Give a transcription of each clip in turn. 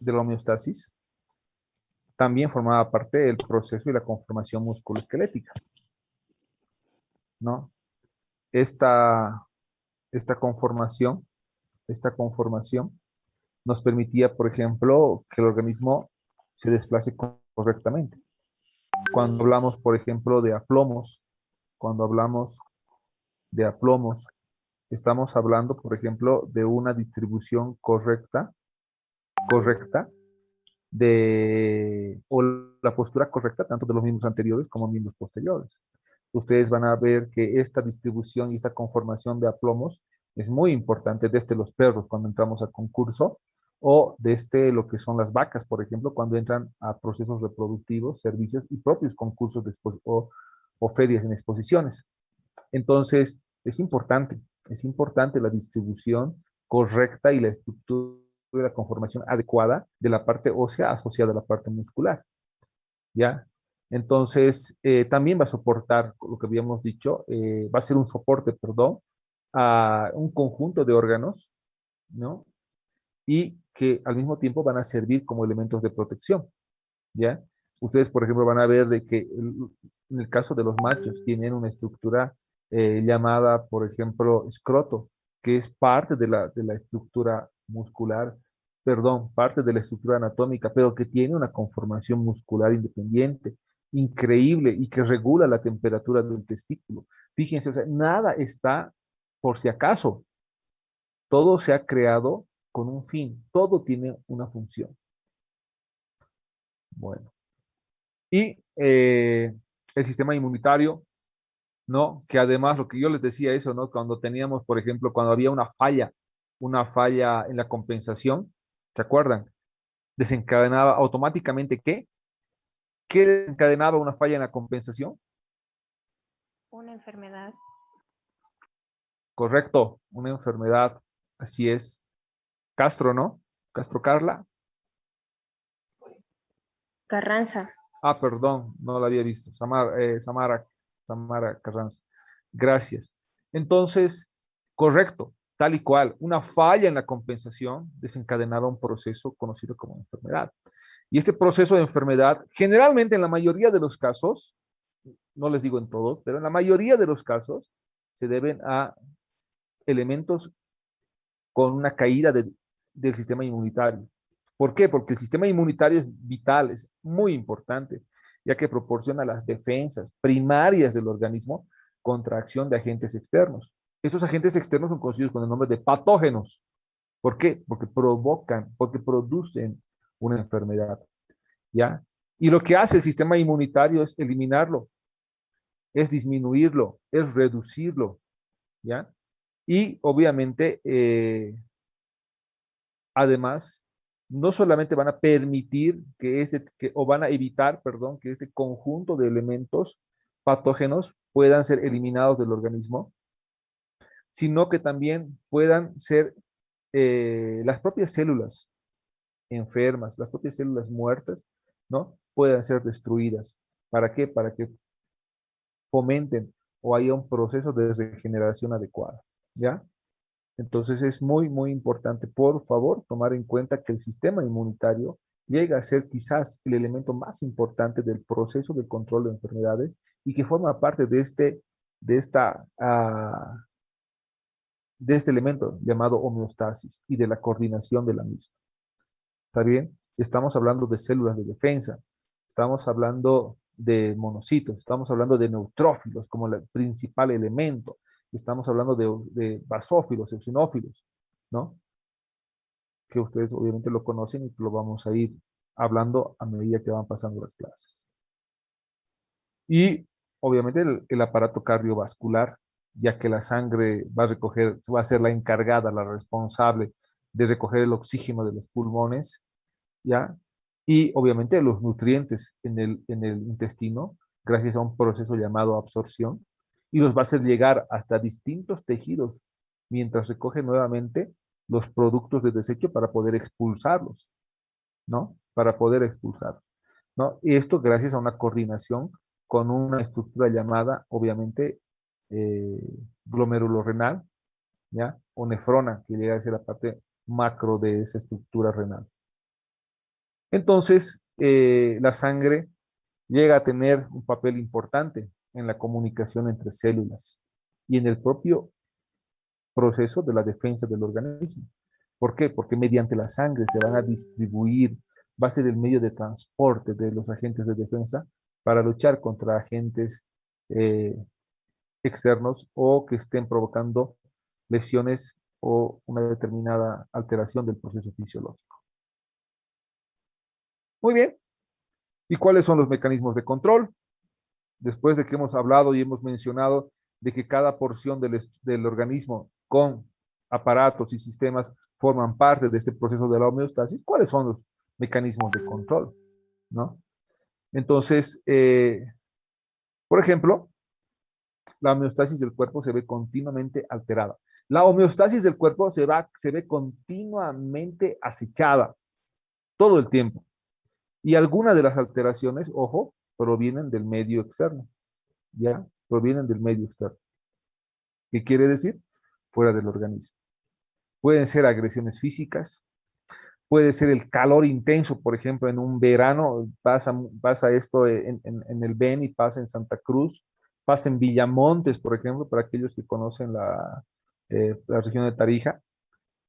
de la homeostasis, también formaba parte del proceso y la conformación musculoesquelética, ¿no? Esta, esta conformación, esta conformación nos permitía, por ejemplo, que el organismo se desplace correctamente. Cuando hablamos, por ejemplo, de aplomos, cuando hablamos de aplomos, estamos hablando, por ejemplo, de una distribución correcta o la postura correcta tanto de los miembros anteriores como miembros posteriores. Ustedes van a ver que esta distribución y esta conformación de aplomos es muy importante desde los perros cuando entramos a concurso o desde lo que son las vacas, por ejemplo, cuando entran a procesos reproductivos, servicios y propios concursos o ferias en exposiciones. Entonces, es importante la distribución correcta y la estructura y la conformación adecuada de la parte ósea asociada a la parte muscular, ¿ya? Entonces, también va a soportar, lo que habíamos dicho, va a ser un soporte, perdón, a un conjunto de órganos, ¿no? Y que al mismo tiempo van a servir como elementos de protección, ¿ya? Ustedes, por ejemplo, van a ver de que en el caso de los machos tienen una estructura llamada, por ejemplo, escroto, que es parte de la estructura muscular, perdón, parte de la estructura anatómica, pero que tiene una conformación muscular independiente, increíble y que regula la temperatura del testículo. Fíjense, o sea, nada está por si acaso, todo se ha creado con un fin, todo tiene una función. Bueno. Y el sistema inmunitario, ¿no? Que además lo que yo les decía eso, ¿no? Cuando teníamos, por ejemplo, cuando había una falla en la compensación, ¿se acuerdan? Desencadenaba automáticamente ¿qué? ¿Qué desencadenaba una falla en la compensación? Una enfermedad. Correcto, una enfermedad, así es. Castro, ¿no? Castro Carla. Carranza. Ah, perdón, no la había visto. Samara Carranza. Gracias. Entonces, correcto, tal y cual, una falla en la compensación desencadenaba un proceso conocido como enfermedad. Y este proceso de enfermedad, generalmente en la mayoría de los casos, no les digo en todos, pero en la mayoría de los casos, se deben a elementos con una caída del sistema inmunitario. ¿Por qué? Porque el sistema inmunitario es vital, es muy importante, ya que proporciona las defensas primarias del organismo contra acción de agentes externos. Estos agentes externos son conocidos con el nombre de patógenos. ¿Por qué? Porque provocan, porque producen una enfermedad, ¿ya? Y lo que hace el sistema inmunitario es eliminarlo, es disminuirlo, es reducirlo, ¿ya? Y obviamente además, no solamente van a permitir o van a evitar, perdón, que este conjunto de elementos patógenos puedan ser eliminados del organismo, sino que también puedan ser las propias células enfermas, las propias células muertas, ¿no? Puedan ser destruidas. ¿Para qué? Para que fomenten o haya un proceso de regeneración adecuada, ¿ya? Entonces es muy importante, por favor, tomar en cuenta que el sistema inmunitario llega a ser quizás el elemento más importante del proceso de control de enfermedades y que forma parte de esta, de este elemento llamado homeostasis y de la coordinación de la misma. ¿Está bien? Estamos hablando de células de defensa, estamos hablando de monocitos, estamos hablando de neutrófilos como el principal elemento, estamos hablando de basófilos, eosinófilos, ¿no? Que ustedes obviamente lo conocen y que lo vamos a ir hablando a medida que van pasando las clases. Y obviamente el aparato cardiovascular, ya que la sangre va a recoger, va a ser la encargada, la responsable de recoger el oxígeno de los pulmones, ¿ya? Y obviamente los nutrientes en el intestino, gracias a un proceso llamado absorción, y los va a hacer llegar hasta distintos tejidos mientras recoge nuevamente los productos de desecho para poder expulsarlos, ¿no? Para poder expulsarlos, ¿no? Y esto gracias a una coordinación con una estructura llamada, obviamente, eh, glomerulorenal, ¿ya? O nefrona, que llega a ser la parte macro de esa estructura renal. Entonces, la sangre llega a tener un papel importante en la comunicación entre células y en el propio proceso de la defensa del organismo. ¿Por qué? Porque mediante la sangre se van a distribuir, va a ser el medio de transporte de los agentes de defensa para luchar contra agentes eh, externos o que estén provocando lesiones o una determinada alteración del proceso fisiológico. Muy bien. ¿Y cuáles son los mecanismos de control? Después de que hemos hablado y hemos mencionado de que cada porción del organismo con aparatos y sistemas forman parte de este proceso de la homeostasis, ¿cuáles son los mecanismos de control? ¿No? Entonces, por ejemplo, la homeostasis del cuerpo se ve continuamente alterada. La homeostasis del cuerpo se ve continuamente acechada todo el tiempo. Y algunas de las alteraciones, ojo, provienen del medio externo. ¿Ya? Provienen del medio externo. ¿Qué quiere decir? Fuera del organismo. Pueden ser agresiones físicas, puede ser el calor intenso, por ejemplo, en un verano, pasa esto en el Beni, pasa en Santa Cruz, pasa en Villamontes, por ejemplo, para aquellos que conocen la región de Tarija,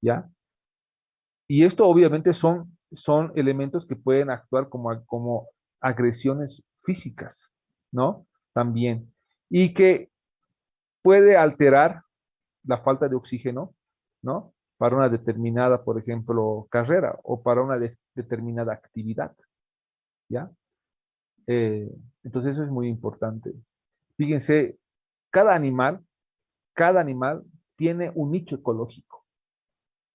¿ya? Y esto obviamente son elementos que pueden actuar como agresiones físicas, ¿no? También. Y que puede alterar la falta de oxígeno, ¿no? Para una determinada, por ejemplo, carrera o para una determinada actividad, ¿ya? Eh, entonces eso es muy importante. Fíjense, cada animal, cada animal tiene un nicho ecológico,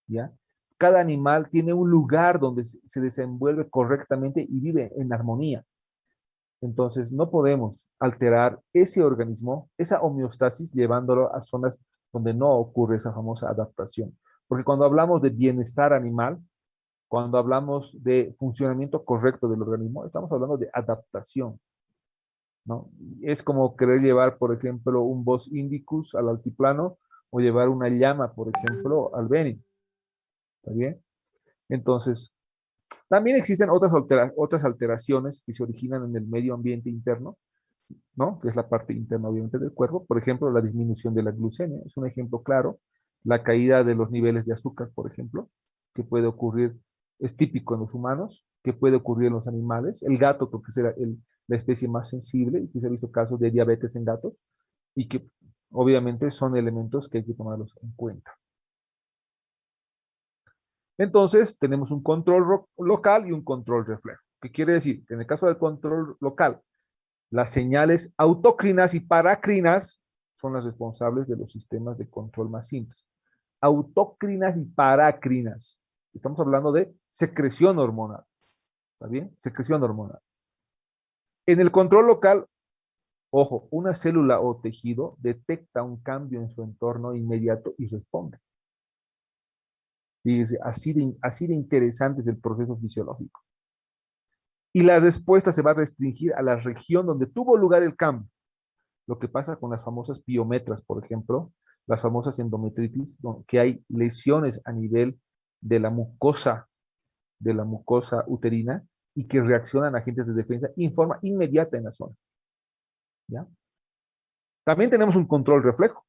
¿ya? Cada animal tiene un lugar donde se desenvuelve correctamente y vive en armonía. Entonces, no podemos alterar ese organismo, esa homeostasis, llevándolo a zonas donde no ocurre esa famosa adaptación. Porque cuando hablamos de bienestar animal, cuando hablamos de funcionamiento correcto del organismo, estamos hablando de adaptación, ¿no? Es como querer llevar, por ejemplo, un Bos indicus al altiplano o llevar una llama, por ejemplo, al Beni. ¿Está bien? Entonces, también existen otras alteraciones que se originan en el medio ambiente interno, ¿no? Que es la parte interna, obviamente, del cuerpo. Por ejemplo, la disminución de la glucemia es un ejemplo claro. La caída de los niveles de azúcar, por ejemplo, que puede ocurrir, es típico en los humanos, que puede ocurrir en los animales. El gato, porque es la especie más sensible, y que se ha visto casos de diabetes en gatos, y que obviamente son elementos que hay que tomarlos en cuenta. Entonces, tenemos un control local y un control reflejo. ¿Qué quiere decir? Que en el caso del control local, las señales autocrinas y paracrinas son las responsables de los sistemas de control más simples. Autocrinas y paracrinas. Estamos hablando de secreción hormonal. ¿Está bien? Secreción hormonal. En el control local, ojo, una célula o tejido detecta un cambio en su entorno inmediato y responde. Fíjese, así de interesante es el proceso fisiológico. Y la respuesta se va a restringir a la región donde tuvo lugar el cambio. Lo que pasa con las famosas piometras, por ejemplo, las famosas endometritis, que hay lesiones a nivel de la mucosa uterina, y que reaccionan a agentes de defensa en forma inmediata en la zona. ¿Ya? También tenemos un control reflejo.